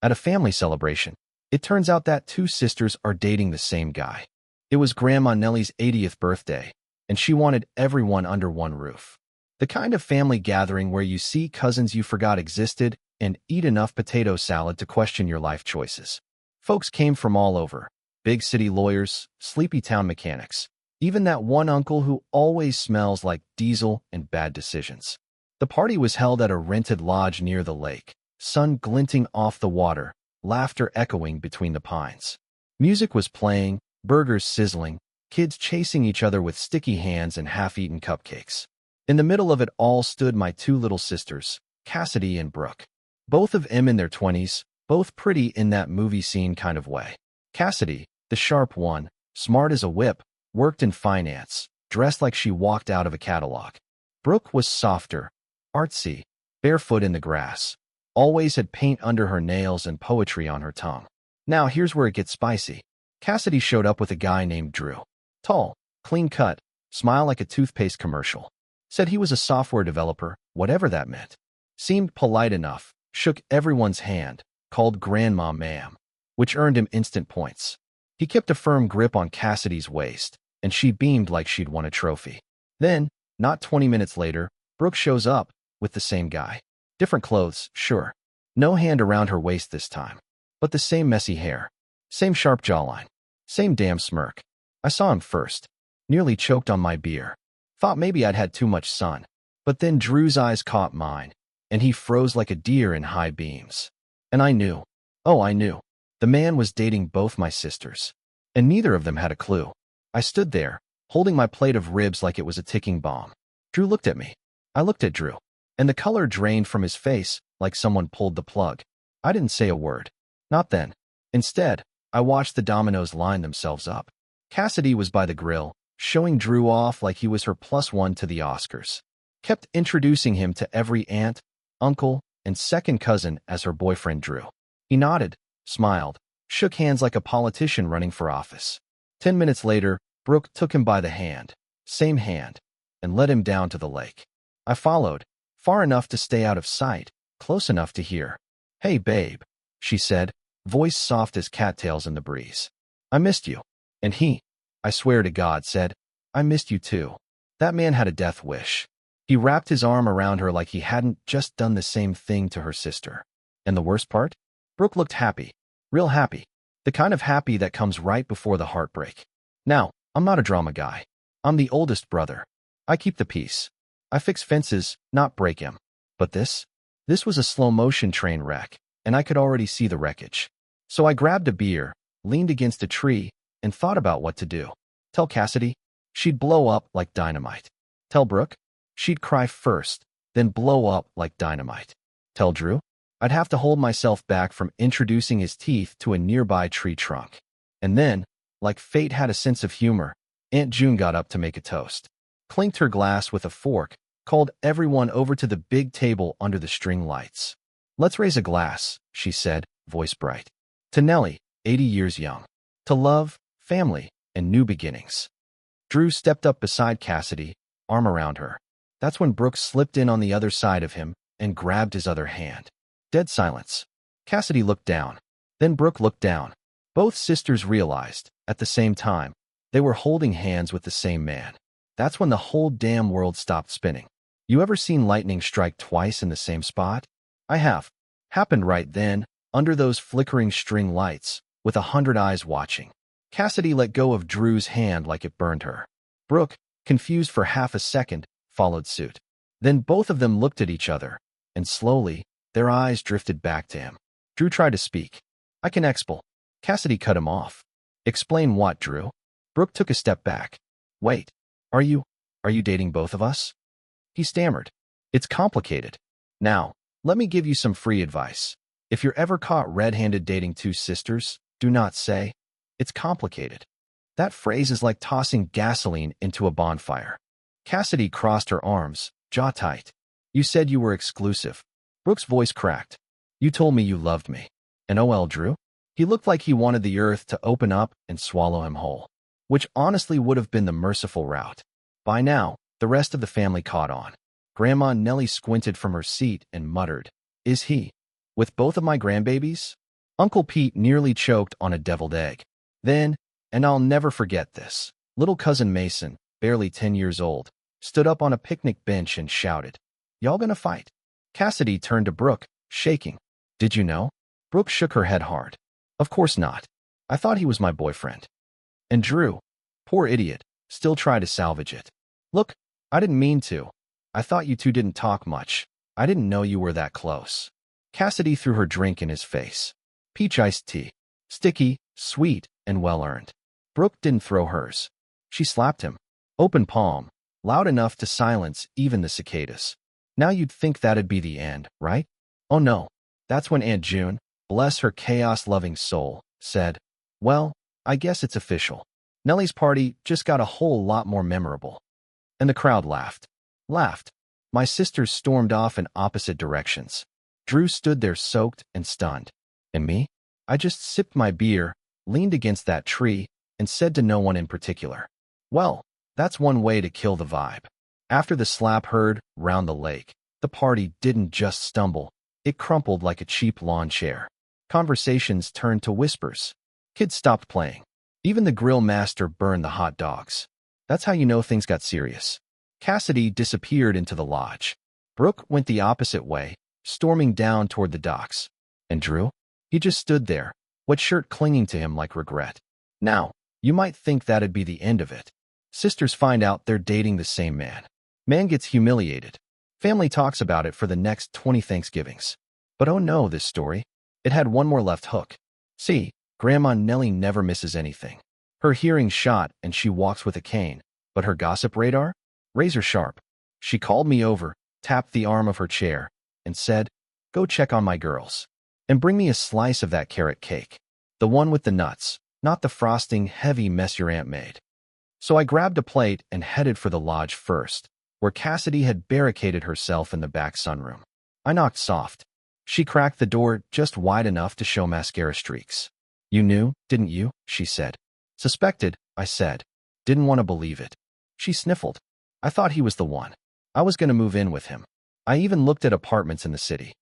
At a family celebration, it turns out that two sisters are dating the same guy. It was Grandma Nellie's 80th birthday, and she wanted everyone under one roof. The kind of family gathering where you see cousins you forgot existed and eat enough potato salad to question your life choices. Folks came from all over: big city lawyers, sleepy town mechanics, even that one uncle who always smells like diesel and bad decisions. The party was held at a rented lodge near the lake, sun glinting off the water, laughter echoing between the pines. Music was playing, burgers sizzling, kids chasing each other with sticky hands and half-eaten cupcakes. In the middle of it all stood my two little sisters, Cassidy and Brooke. Both of them in their 20s, both pretty in that movie scene kind of way. Cassidy, the sharp one, smart as a whip, worked in finance, dressed like she walked out of a catalog. Brooke was softer, artsy, barefoot in the grass, always had paint under her nails and poetry on her tongue. Now here's where it gets spicy. Cassidy showed up with a guy named Drew. Tall, clean-cut, smile like a toothpaste commercial. Said he was a software developer, whatever that meant. Seemed polite enough, shook everyone's hand, called Grandma ma'am, which earned him instant points. He kept a firm grip on Cassidy's waist, and she beamed like she'd won a trophy. Then, not 20 minutes later, Brooke shows up with the same guy. Different clothes, sure. No hand around her waist this time. But the same messy hair. Same sharp jawline. Same damn smirk. I saw him first. Nearly choked on my beer. Thought maybe I'd had too much sun. But then Drew's eyes caught mine, and he froze like a deer in high beams. And I knew. Oh, I knew. The man was dating both my sisters. And neither of them had a clue. I stood there, holding my plate of ribs like it was a ticking bomb. Drew looked at me. I looked at Drew. And the color drained from his face like someone pulled the plug. I didn't say a word. Not then. Instead, I watched the dominoes line themselves up. Cassidy was by the grill, showing Drew off like he was her +1 to the Oscars. Kept introducing him to every aunt, uncle, and second cousin as her boyfriend Drew. He nodded, smiled, shook hands like a politician running for office. 10 minutes later, Brooke took him by the hand, same hand, and led him down to the lake. I followed, far enough to stay out of sight, close enough to hear. "Hey, babe," she said, voice soft as cattails in the breeze. "I missed you." And he, I swear to God, said, "I missed you too." That man had a death wish. He wrapped his arm around her like he hadn't just done the same thing to her sister. And the worst part? Brooke looked happy. Real happy. The kind of happy that comes right before the heartbreak. Now, I'm not a drama guy. I'm the oldest brother. I keep the peace. I fix fences, not break 'em. But this was a slow-motion train wreck, and I could already see the wreckage. So I grabbed a beer, leaned against a tree, and thought about what to do. Tell Cassidy? She'd blow up like dynamite. Tell Brooke? She'd cry first, then blow up like dynamite. Tell Drew? I'd have to hold myself back from introducing his teeth to a nearby tree trunk. And then, like fate had a sense of humor, Aunt June got up to make a toast. Clinked her glass with a fork, called everyone over to the big table under the string lights. "Let's raise a glass," she said, voice bright. "To Nellie, 80 years young. To love, family, and new beginnings." Drew stepped up beside Cassidy, arm around her. That's when Brooke slipped in on the other side of him and grabbed his other hand. Dead silence. Cassidy looked down. Then Brooke looked down. Both sisters realized, at the same time, they were holding hands with the same man. That's when the whole damn world stopped spinning. You ever seen lightning strike twice in the same spot? I have. Happened right then, under those flickering string lights, with 100 eyes watching. Cassidy let go of Drew's hand like it burned her. Brooke, confused for half a second, followed suit. Then both of them looked at each other, and slowly, their eyes drifted back to him. Drew tried to speak. "I can expel." Cassidy cut him off. "Explain what, Drew?" Brooke took a step back. "Wait, are you dating both of us?" He stammered. "It's complicated. Now, let me give you some free advice. If you're ever caught red-handed dating two sisters, do not say, 'It's complicated.' That phrase is like tossing gasoline into a bonfire." Cassidy crossed her arms, jaw tight. "You said you were exclusive." Brooke's voice cracked. "You told me you loved me. And OL Drew?" He looked like he wanted the earth to open up and swallow him whole, which honestly would have been the merciful route. By now, the rest of the family caught on. Grandma Nellie squinted from her seat and muttered, "Is he with both of my grandbabies?" Uncle Pete nearly choked on a deviled egg. Then, and I'll never forget this, little cousin Mason, barely 10 years old, stood up on a picnic bench and shouted, "Y'all gonna fight?" Cassidy turned to Brooke, shaking. "Did you know?" Brooke shook her head hard. "Of course not. I thought he was my boyfriend." And Drew, poor idiot, still tried to salvage it. "Look, I didn't mean to. I thought you two didn't talk much. I didn't know you were that close." Cassidy threw her drink in his face. Peach iced tea. Sticky, sweet, and well-earned. Brooke didn't throw hers. She slapped him. Open palm, loud enough to silence even the cicadas. Now you'd think that'd be the end, right? Oh no. That's when Aunt June, bless her chaos-loving soul, said, "Well, I guess it's official. Nellie's party just got a whole lot more memorable." And the crowd laughed. Laughed. My sisters stormed off in opposite directions. Drew stood there soaked and stunned. And me? I just sipped my beer, leaned against that tree, and said to no one in particular, "Well, that's one way to kill the vibe." After the slap heard round the lake, the party didn't just stumble. It crumpled like a cheap lawn chair. Conversations turned to whispers. Kids stopped playing. Even the grill master burned the hot dogs. That's how you know things got serious. Cassidy disappeared into the lodge. Brooke went the opposite way, storming down toward the docks. And Drew? He just stood there, wet shirt clinging to him like regret. Now, you might think that'd be the end of it. Sisters find out they're dating the same man. Man gets humiliated. Family talks about it for the next 20 Thanksgivings. But oh no, this story. It had one more left hook. See, Grandma Nellie never misses anything. Her hearing's shot and she walks with a cane, but her gossip radar? Razor sharp. She called me over, tapped the arm of her chair, and said, "Go check on my girls. And bring me a slice of that carrot cake. The one with the nuts, not the frosting heavy mess your aunt made." So I grabbed a plate and headed for the lodge first, where Cassidy had barricaded herself in the back sunroom. I knocked soft. She cracked the door just wide enough to show mascara streaks. "You knew, didn't you?" she said. "Suspected," I said. Didn't want to believe it. She sniffled. "I thought he was the one. I was going to move in with him. I even looked at apartments in the city."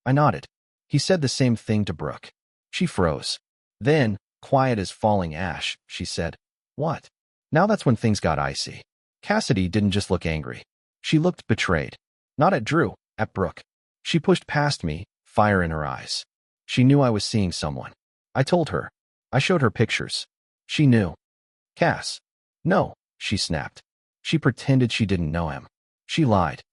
I nodded. He said the same thing to Brooke. She froze. Then, quiet as falling ash, she said, "What?" Now that's when things got icy. Cassidy didn't just look angry. She looked betrayed. Not at Drew, at Brooke. She pushed past me, fire in her eyes. She knew I was seeing someone. I told her. I showed her pictures. She knew. "Cass." "No," she snapped. She pretended she didn't know him. She lied.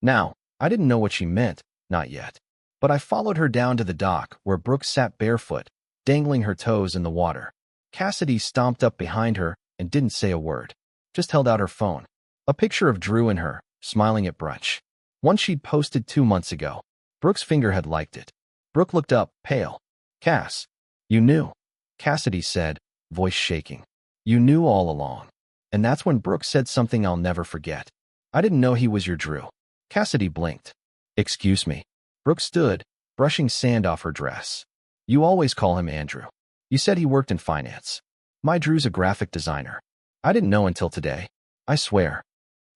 Now, I didn't know what she meant, not yet. But I followed her down to the dock where Brooke sat barefoot, dangling her toes in the water. Cassidy stomped up behind her and didn't say a word. Just held out her phone. A picture of Drew and her, smiling at brunch. One she'd posted 2 months ago. Brooke's finger had liked it. Brooke looked up, pale. "Cass, you knew," Cassidy said, voice shaking. "You knew all along." And that's when Brooke said something I'll never forget. "I didn't know he was your Drew." Cassidy blinked. "Excuse me." Brooke stood, brushing sand off her dress. "You always call him Andrew. You said he worked in finance. My Drew's a graphic designer. I didn't know until today. I swear."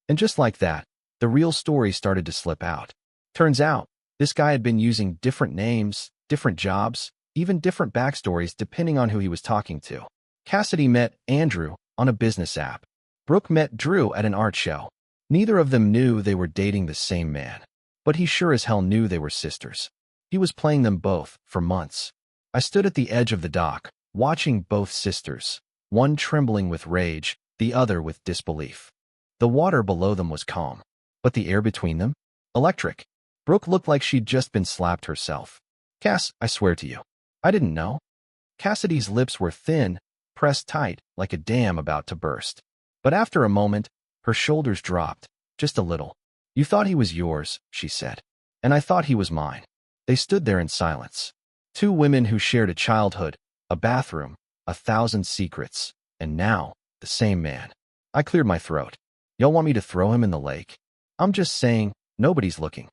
And just like that, the real story started to slip out. Turns out, this guy had been using different names, different jobs, even different backstories depending on who he was talking to. Cassidy met Andrew on a business app. Brooke met Drew at an art show. Neither of them knew they were dating the same man. But he sure as hell knew they were sisters. He was playing them both for months. I stood at the edge of the dock, watching both sisters, one trembling with rage, the other with disbelief. The water below them was calm, but the air between them? Electric. Brooke looked like she'd just been slapped herself. "Cass, I swear to you, I didn't know." Cassidy's lips were thin, pressed tight, like a dam about to burst. But after a moment, her shoulders dropped, just a little. "You thought he was yours," she said. "And I thought he was mine." They stood there in silence. Two women who shared a childhood, a bathroom, 1,000 secrets, and now, the same man. I cleared my throat. "Y'all want me to throw him in the lake?" "I'm just saying, nobody's looking."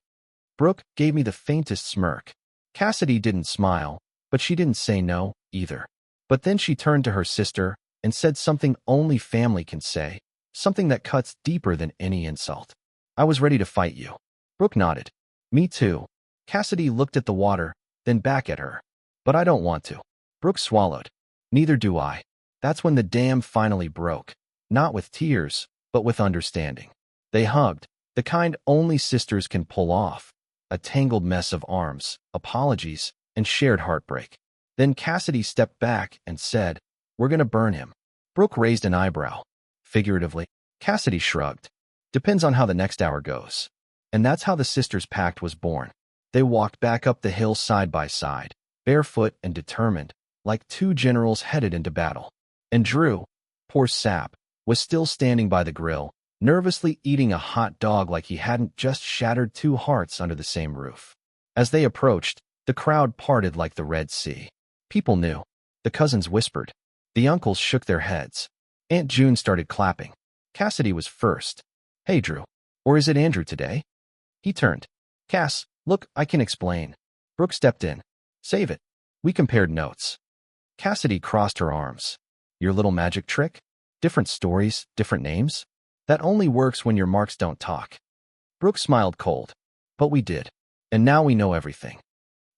Brooke gave me the faintest smirk. Cassidy didn't smile, but she didn't say no, either. But then she turned to her sister and said something only family can say, something that cuts deeper than any insult. "I was ready to fight you." Brooke nodded. "Me too." Cassidy looked at the water, then back at her. But I don't want to. Brooke swallowed. Neither do I. That's when the dam finally broke. Not with tears, but with understanding. They hugged, the kind only sisters can pull off. A tangled mess of arms, apologies, and shared heartbreak. Then Cassidy stepped back and said, "We're gonna burn him." Brooke raised an eyebrow. Figuratively, Cassidy shrugged. "Depends on how the next hour goes." And that's how the sisters' pact was born. They walked back up the hill side by side, barefoot and determined, like two generals headed into battle. And Drew, poor sap, was still standing by the grill, nervously eating a hot dog like he hadn't just shattered two hearts under the same roof. As they approached, the crowd parted like the Red Sea. People knew. The cousins whispered. The uncles shook their heads. Aunt June started clapping. Cassidy was first. "Hey, Drew. Or is it Andrew today?" He turned. "Cass, look, I can explain." Brooke stepped in. "Save it." We compared notes. Cassidy crossed her arms. "Your little magic trick? Different stories, different names? That only works when your marks don't talk." Brooke smiled cold. "But we did. And now we know everything."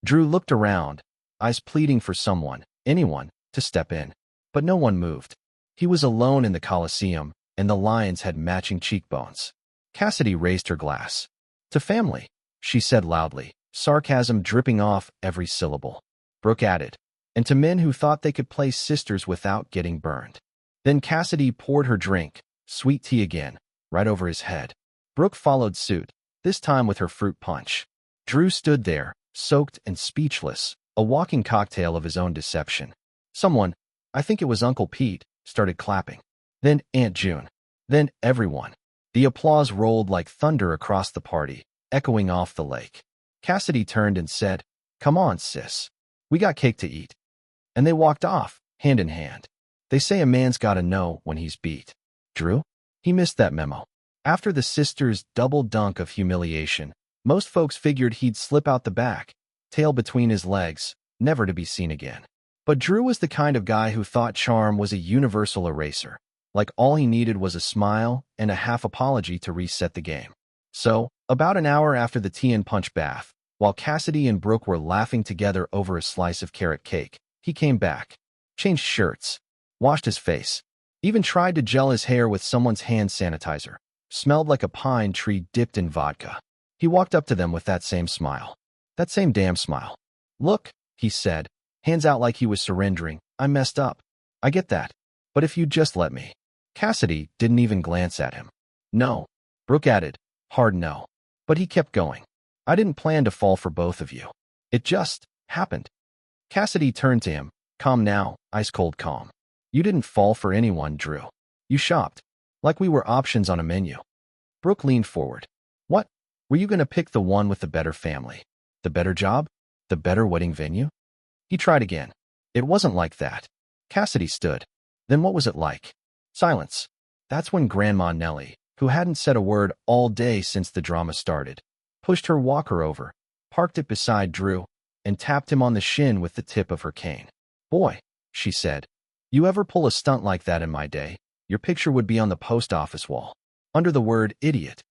Drew looked around, eyes pleading for someone, anyone, to step in. But no one moved. He was alone in the Coliseum, and the lions had matching cheekbones. Cassidy raised her glass. "To family," she said loudly, sarcasm dripping off every syllable. Brooke added, "And to men who thought they could play sisters without getting burned." Then Cassidy poured her drink, sweet tea again, right over his head. Brooke followed suit, this time with her fruit punch. Drew stood there, soaked and speechless, a walking cocktail of his own deception. Someone, I think it was Uncle Pete, started clapping. Then Aunt June. Then everyone. The applause rolled like thunder across the party, echoing off the lake. Cassidy turned and said, "Come on, sis. We got cake to eat." And they walked off, hand in hand. They say a man's gotta know when he's beat. Drew? He missed that memo. After the sisters' double dunk of humiliation, most folks figured he'd slip out the back, tail between his legs, never to be seen again. But Drew was the kind of guy who thought charm was a universal eraser. Like all he needed was a smile and a half apology to reset the game. So, about an hour after the tea and punch bath, while Cassidy and Brooke were laughing together over a slice of carrot cake, he came back, changed shirts, washed his face, even tried to gel his hair with someone's hand sanitizer, smelled like a pine tree dipped in vodka. He walked up to them with that same smile. That same damn smile. "Look," he said, hands out like he was surrendering, "I messed up. I get that. But if you'd just let me." Cassidy didn't even glance at him. "No," Brooke added, hard no. But he kept going. "I didn't plan to fall for both of you. It just happened." Cassidy turned to him, calm now, ice-cold calm. "You didn't fall for anyone, Drew. You shopped, like we were options on a menu." Brooke leaned forward. "What? Were you going to pick the one with the better family? The better job? The better wedding venue?" He tried again. "It wasn't like that." Cassidy stood. "Then what was it like?" Silence. That's when Grandma Nellie, who hadn't said a word all day since the drama started, pushed her walker over, parked it beside Drew, and tapped him on the shin with the tip of her cane. "Boy," she said, "you ever pull a stunt like that in my day, your picture would be on the post office wall, under the word idiot."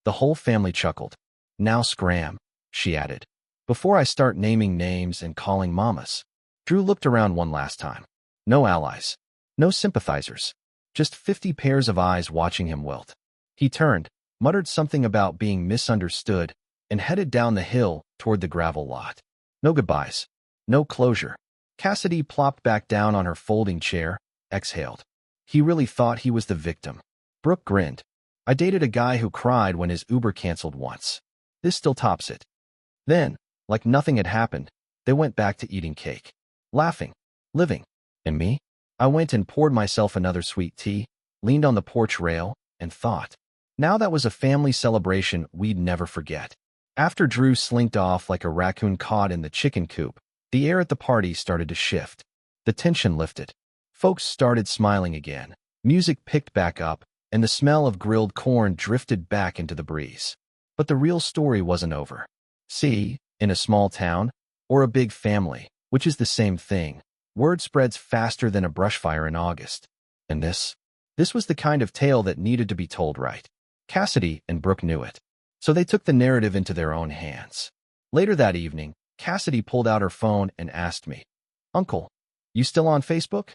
The whole family chuckled. "Now scram," she added, "before I start naming names and calling mamas." Drew looked around one last time. No allies. No sympathizers. Just 50 pairs of eyes watching him wilt. He turned, muttered something about being misunderstood, and headed down the hill toward the gravel lot. No goodbyes. No closure. Cassidy plopped back down on her folding chair, exhaled. He really thought he was the victim. Brooke grinned. "I dated a guy who cried when his Uber canceled once. This still tops it." Then, like nothing had happened, they went back to eating cake. Laughing. Living. And me? I went and poured myself another sweet tea, leaned on the porch rail, and thought. Now that was a family celebration we'd never forget. After Drew slinked off like a raccoon caught in the chicken coop, the air at the party started to shift. The tension lifted. Folks started smiling again. Music picked back up, and the smell of grilled corn drifted back into the breeze. But the real story wasn't over. See, in a small town, or a big family, which is the same thing, word spreads faster than a brush fire in August. And this was the kind of tale that needed to be told right. Cassidy and Brooke knew it. So they took the narrative into their own hands. Later that evening, Cassidy pulled out her phone and asked me, "Uncle, you still on Facebook?"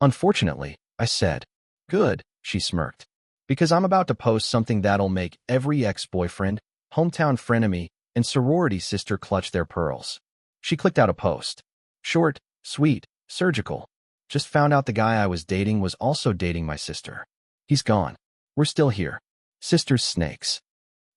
"Unfortunately," I said. "Good," she smirked. "Because I'm about to post something that'll make every ex-boyfriend, hometown frenemy, and sorority sister clutch their pearls." She clicked out a post. Short, sweet, surgical. "Just found out the guy I was dating was also dating my sister. He's gone. We're still here. Sisters snakes."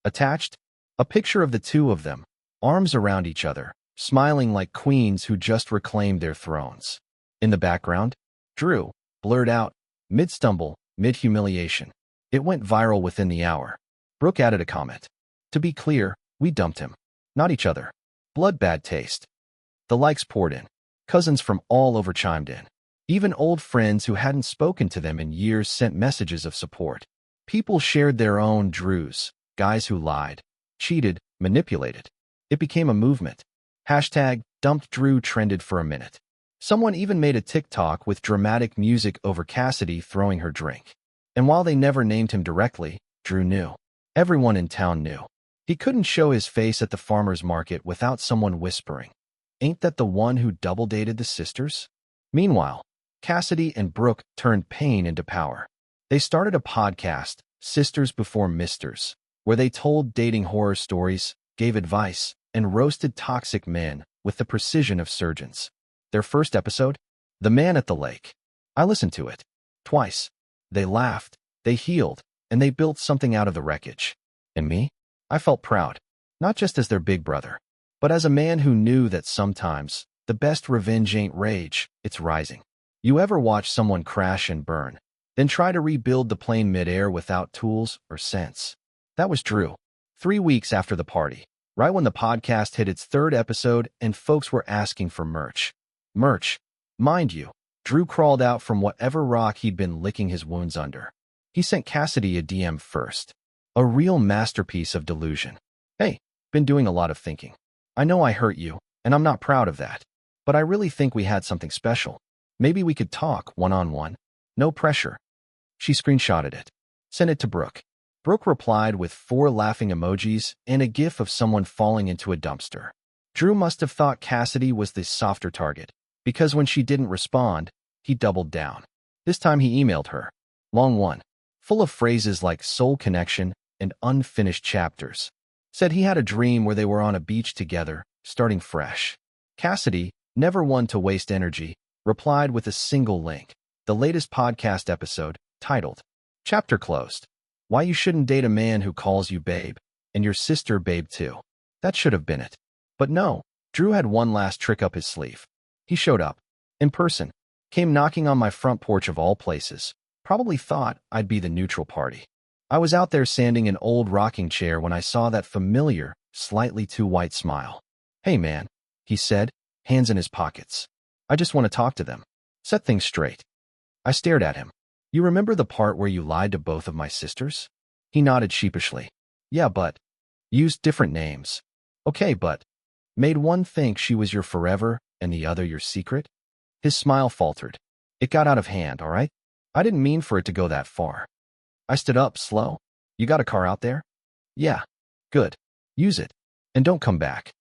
Attached, a picture of the two of them, arms around each other, smiling like queens who just reclaimed their thrones. In the background, Drew, blurred out, mid-stumble, mid-humiliation. It went viral within the hour. Brooke added a comment. "To be clear, we dumped him. Not each other. Blood bad taste." The likes poured in. Cousins from all over chimed in. Even old friends who hadn't spoken to them in years sent messages of support. People shared their own Drews, guys who lied, cheated, manipulated. It became a movement. Hashtag dumped Drew trended for a minute. Someone even made a TikTok with dramatic music over Cassidy throwing her drink. And while they never named him directly, Drew knew. Everyone in town knew. He couldn't show his face at the farmer's market without someone whispering, "Ain't that the one who double-dated the sisters?" Meanwhile, Cassidy and Brooke turned pain into power. They started a podcast, Sisters Before Misters, where they told dating horror stories, gave advice, and roasted toxic men with the precision of surgeons. Their first episode? The Man at the Lake. I listened to it. Twice. They laughed, they healed, and they built something out of the wreckage. And me? I felt proud, not just as their big brother, but as a man who knew that sometimes the best revenge ain't rage, it's rising. You ever watch someone crash and burn, then try to rebuild the plane midair without tools or sense? That was Drew. 3 weeks after the party, right when the podcast hit its third episode and folks were asking for merch. Merch. Mind you, Drew crawled out from whatever rock he'd been licking his wounds under. He sent Cassidy a DM first. A real masterpiece of delusion. "Hey, been doing a lot of thinking. I know I hurt you, and I'm not proud of that. But I really think we had something special. Maybe we could talk one-on-one. No pressure." She screenshotted it. Sent it to Brooke. Brooke replied with 4 laughing emojis and a gif of someone falling into a dumpster. Drew must have thought Cassidy was the softer target, because when she didn't respond, he doubled down. This time he emailed her. Long one. Full of phrases like soul connection and unfinished chapters. Said he had a dream where they were on a beach together, starting fresh. Cassidy, never one to waste energy, replied with a single link. The latest podcast episode, titled, "Chapter Closed. Why You Shouldn't Date a Man Who Calls You Babe, and Your Sister Babe Too." That should have been it. But no, Drew had one last trick up his sleeve. He showed up. In person. Came knocking on my front porch of all places. Probably thought I'd be the neutral party. I was out there sanding an old rocking chair when I saw that familiar, slightly too white smile. "Hey man," he said, hands in his pockets. "I just want to talk to them. Set things straight." I stared at him. "You remember the part where you lied to both of my sisters?" He nodded sheepishly. "Yeah, but..." "Used different names." "Okay, but..." "Made one think she was your forever and the other your secret?" His smile faltered. "It got out of hand, all right? I didn't mean for it to go that far." I stood up, slow. "You got a car out there?" "Yeah." "Good. Use it. And don't come back."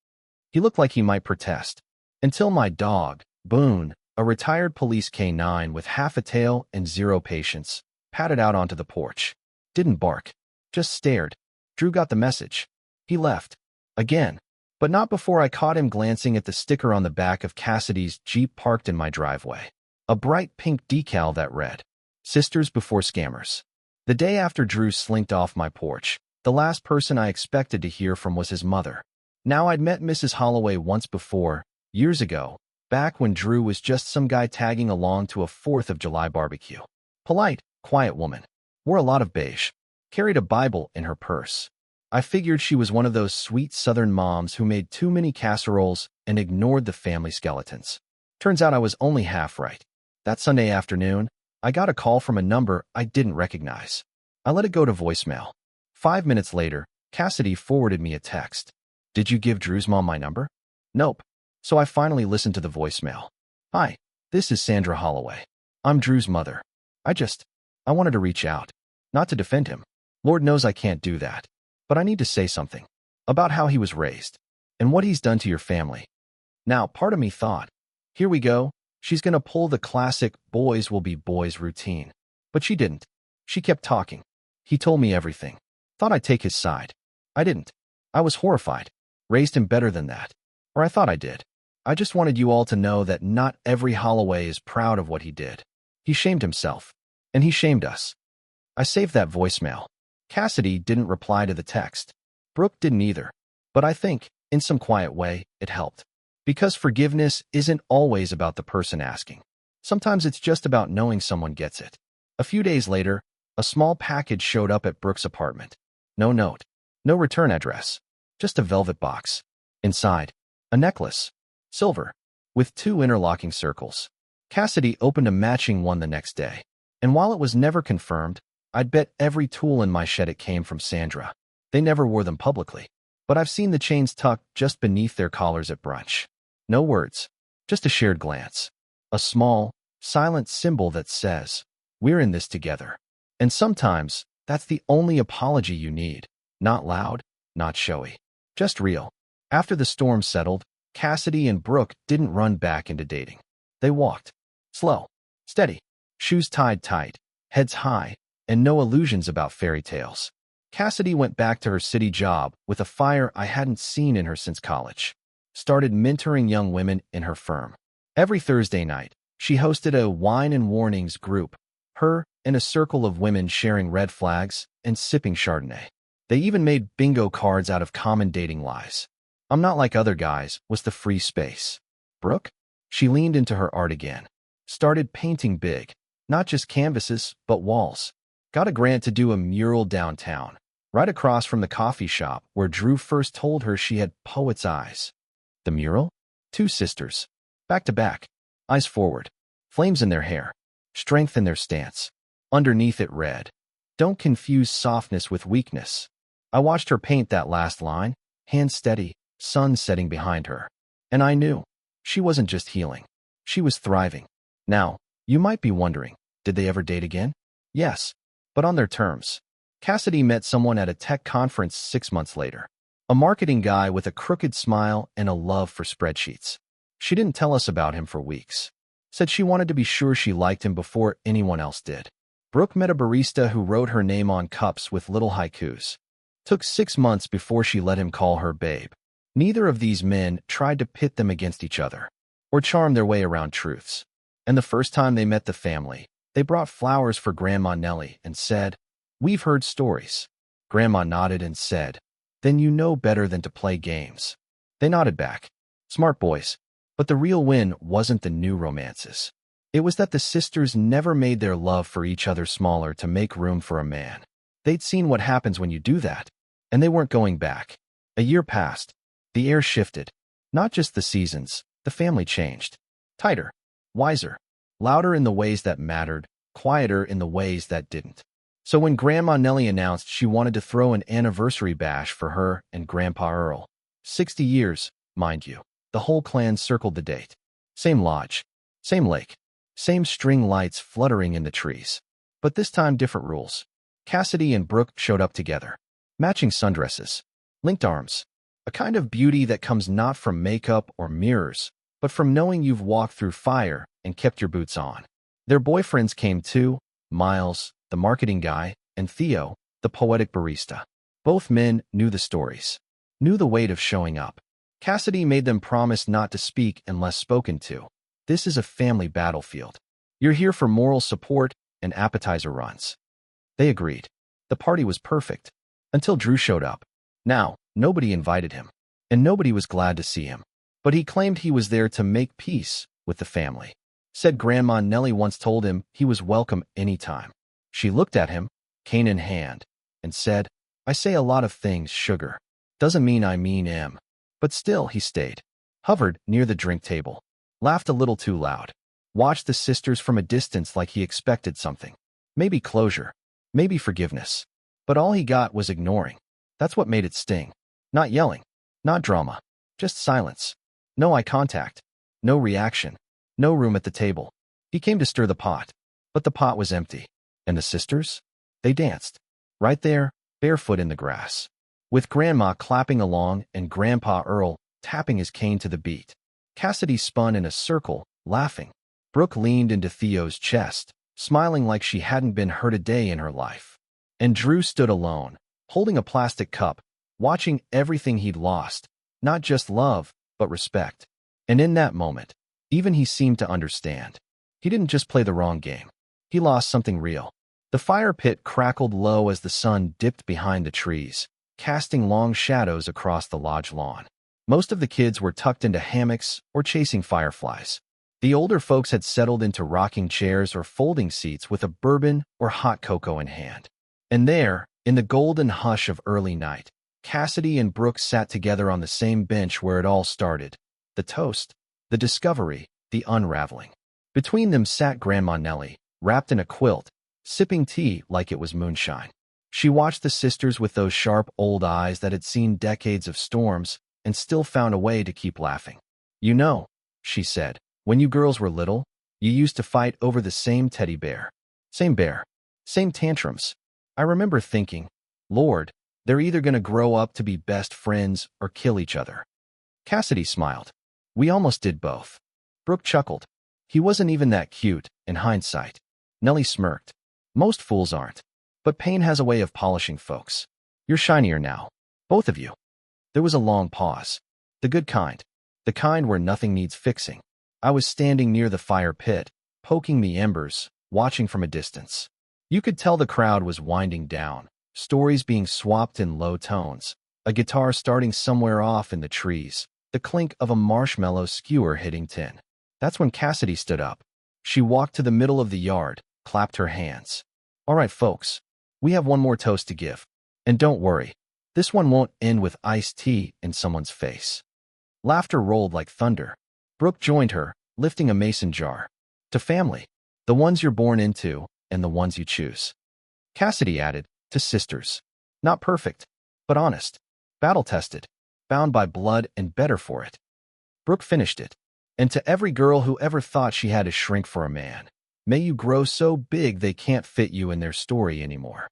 He looked like he might protest. Until my dog, Boone, a retired police K9 with half a tail and 0 patience, padded out onto the porch. Didn't bark. Just stared. Drew got the message. He left. Again. But not before I caught him glancing at the sticker on the back of Cassidy's Jeep parked in my driveway. A bright pink decal that read, "Sisters Before Scammers." The day after Drew slinked off my porch, the last person I expected to hear from was his mother. Now I'd met Mrs. Holloway once before, years ago, back when Drew was just some guy tagging along to a 4th of July barbecue. Polite, quiet woman. Wore a lot of beige. Carried a Bible in her purse. I figured she was one of those sweet southern moms who made too many casseroles and ignored the family skeletons. Turns out I was only half right. That Sunday afternoon, I got a call from a number I didn't recognize. I let it go to voicemail. 5 minutes later, Cassidy forwarded me a text. "Did you give Drew's mom my number?" "Nope." So I finally listened to the voicemail. "Hi, this is Sandra Holloway. I'm Drew's mother. I wanted to reach out. Not to defend him. Lord knows I can't do that. But I need to say something. About how he was raised. And what he's done to your family. Now, part of me thought, here we go, she's gonna pull the classic boys will be boys routine. But she didn't. She kept talking. He told me everything. Thought I'd take his side. I didn't. I was horrified. Raised him better than that. Or I thought I did. I just wanted you all to know that not every Holloway is proud of what he did. He shamed himself. And he shamed us. I saved that voicemail. Cassidy didn't reply to the text. Brooke didn't either. But I think, in some quiet way, it helped. Because forgiveness isn't always about the person asking. Sometimes it's just about knowing someone gets it. A few days later, a small package showed up at Brooke's apartment. No note. No return address. Just a velvet box. Inside, a necklace. Silver. With 2 interlocking circles. Cassidy opened a matching one the next day. And while it was never confirmed, I'd bet every tool in my shed it came from Sandra. They never wore them publicly. But I've seen the chains tucked just beneath their collars at brunch. No words. Just a shared glance. A small, silent symbol that says, we're in this together. And sometimes, that's the only apology you need. Not loud, not showy. Just real. After the storm settled, Cassidy and Brooke didn't run back into dating. They walked. Slow. Steady. Shoes tied tight. Heads high. And no illusions about fairy tales. Cassidy went back to her city job with a fire I hadn't seen in her since college. Started mentoring young women in her firm. Every Thursday night, she hosted a wine and warnings group, her and a circle of women sharing red flags and sipping Chardonnay. They even made bingo cards out of common dating lies. I'm not like other guys was the free space. Brooke? She leaned into her art again. Started painting big. Not just canvases, but walls. Got a grant to do a mural downtown, right across from the coffee shop where Drew first told her she had poet's eyes. The mural? 2 sisters. Back to back. Eyes forward. Flames in their hair. Strength in their stance. Underneath it read, don't confuse softness with weakness. I watched her paint that last line, hands steady, sun setting behind her. And I knew. She wasn't just healing. She was thriving. Now, you might be wondering, did they ever date again? Yes, but on their terms. Cassidy met someone at a tech conference 6 months later. A marketing guy with a crooked smile and a love for spreadsheets. She didn't tell us about him for weeks. Said she wanted to be sure she liked him before anyone else did. Brooke met a barista who wrote her name on cups with little haikus. Took 6 months before she let him call her babe. Neither of these men tried to pit them against each other or charm their way around truths. And the first time they met the family, they brought flowers for Grandma Nellie and said, we've heard stories. Grandma nodded and said, then you know better than to play games. They nodded back. Smart boys. But the real win wasn't the new romances. It was that the sisters never made their love for each other smaller to make room for a man. They'd seen what happens when you do that, and they weren't going back. A year passed. The air shifted. Not just the seasons, the family changed. Tighter, wiser, louder in the ways that mattered, quieter in the ways that didn't. So when Grandma Nellie announced she wanted to throw an anniversary bash for her and Grandpa Earl, 60 years, mind you, the whole clan circled the date. Same lodge, same lake, same string lights fluttering in the trees. But this time different rules. Cassidy and Brooke showed up together. Matching sundresses, linked arms, a kind of beauty that comes not from makeup or mirrors, but from knowing you've walked through fire and kept your boots on. Their boyfriends came too, Miles, the marketing guy, and Theo, the poetic barista. Both men knew the stories, knew the weight of showing up. Cassidy made them promise not to speak unless spoken to. This is a family battlefield. You're here for moral support and appetizer runs. They agreed. The party was perfect. Until Drew showed up. Now, nobody invited him. And nobody was glad to see him. But he claimed he was there to make peace with the family. Said Grandma Nellie once told him he was welcome anytime. She looked at him, cane in hand, and said, I say a lot of things, sugar. Doesn't mean I mean em. But still he stayed. Hovered near the drink table. Laughed a little too loud. Watched the sisters from a distance like he expected something. Maybe closure. Maybe forgiveness. But all he got was ignoring. That's what made it sting. Not yelling. Not drama. Just silence. No eye contact. No reaction. No room at the table. He came to stir the pot. But the pot was empty. And the sisters? They danced. Right there, barefoot in the grass. With Grandma clapping along and Grandpa Earl tapping his cane to the beat. Cassidy spun in a circle, laughing. Brooke leaned into Theo's chest, smiling like she hadn't been hurt a day in her life. And Drew stood alone, holding a plastic cup, watching everything he'd lost, not just love, but respect. And in that moment, even he seemed to understand. He didn't just play the wrong game. He lost something real. The fire pit crackled low as the sun dipped behind the trees, casting long shadows across the lodge lawn. Most of the kids were tucked into hammocks or chasing fireflies. The older folks had settled into rocking chairs or folding seats with a bourbon or hot cocoa in hand. And there, in the golden hush of early night, Cassidy and Brooke sat together on the same bench where it all started. The toast, the discovery, the unraveling. Between them sat Grandma Nellie, wrapped in a quilt, sipping tea like it was moonshine. She watched the sisters with those sharp old eyes that had seen decades of storms and still found a way to keep laughing. "You know," she said, "when you girls were little, you used to fight over the same teddy bear. Same bear. Same tantrums." I remember thinking, Lord, they're either going to grow up to be best friends or kill each other. Cassidy smiled. "We almost did both." Brooke chuckled. "He wasn't even that cute, in hindsight." Nellie smirked. "Most fools aren't. But pain has a way of polishing folks. You're shinier now. Both of you." There was a long pause. The good kind. The kind where nothing needs fixing. I was standing near the fire pit, poking the embers, watching from a distance. You could tell the crowd was winding down, stories being swapped in low tones, a guitar starting somewhere off in the trees, the clink of a marshmallow skewer hitting tin. That's when Cassidy stood up. She walked to the middle of the yard, clapped her hands. "All right, folks. We have one more toast to give. And don't worry, this one won't end with iced tea in someone's face." Laughter rolled like thunder. Brooke joined her, lifting a mason jar. "To family. The ones you're born into, and the ones you choose." Cassidy added, "To sisters. Not perfect, but honest. Battle-tested. Bound by blood and better for it." Brooke finished it. "And to every girl who ever thought she had to shrink for a man, may you grow so big they can't fit you in their story anymore."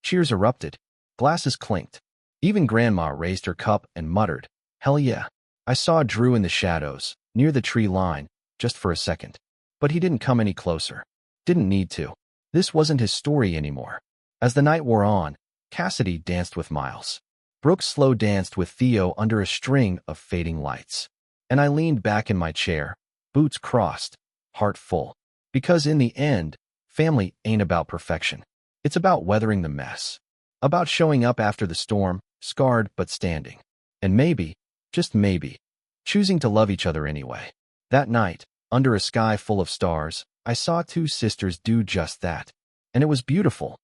Cheers erupted. Glasses clinked. Even Grandma raised her cup and muttered, "Hell yeah." I saw Drew in the shadows, near the tree line, just for a second. But he didn't come any closer. Didn't need to. This wasn't his story anymore. As the night wore on, Cassidy danced with Miles. Brooke slow danced with Theo under a string of fading lights. And I leaned back in my chair, boots crossed, heart full. Because in the end, family ain't about perfection. It's about weathering the mess. About showing up after the storm, scarred but standing. And maybe, just maybe, choosing to love each other anyway. That night, under a sky full of stars, I saw two sisters do just that. And it was beautiful.